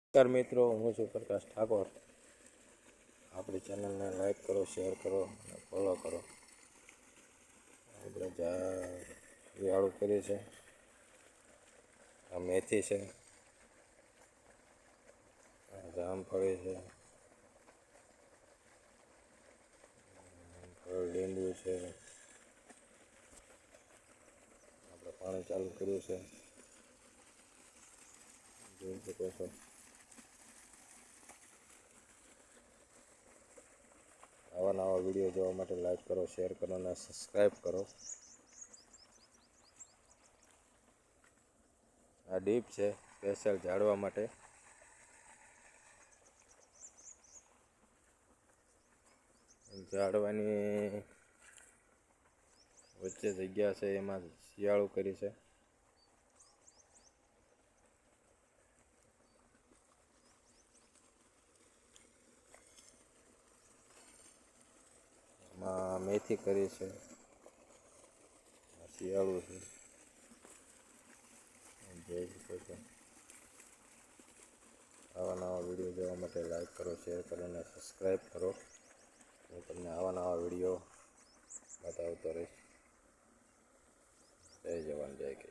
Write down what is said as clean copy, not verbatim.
નમસ્કાર મિત્રો, હું છું પ્રકાશ ઠાકોર. આપણી ચેનલને લાઈક કરો, શેર કરો અને ફોલો કરો. આપણે શિયાળું કરી છે, આ મેથી છે, આ જામફળી છે, લીંબુ છે. આપણે પાણી ચાલુ કર્યું છે, જોઈ શકો છો. આવા નવા વિડીયો જોવા માટે લાઈક કરો, શેર કરો અને સબસ્ક્રાઈબ કરો. આ ડીપ છે સ્પેશિયલ ઝાડવા માટે. ઝાડવાની વચ્ચે જગ્યા છે, એમાં શિયાળું કરી છે. એમાં મેથી કરી છે, શિયાળું છે, જોઈ શકો છો. આવા નવા વિડીયો જોવા માટે લાઈક કરો, શેર કરો અને સબસ્ક્રાઈબ કરો. હું તમને આવા નવા વિડીયો બતાવતો રહીશ. જય જવાન, જય કિસાન.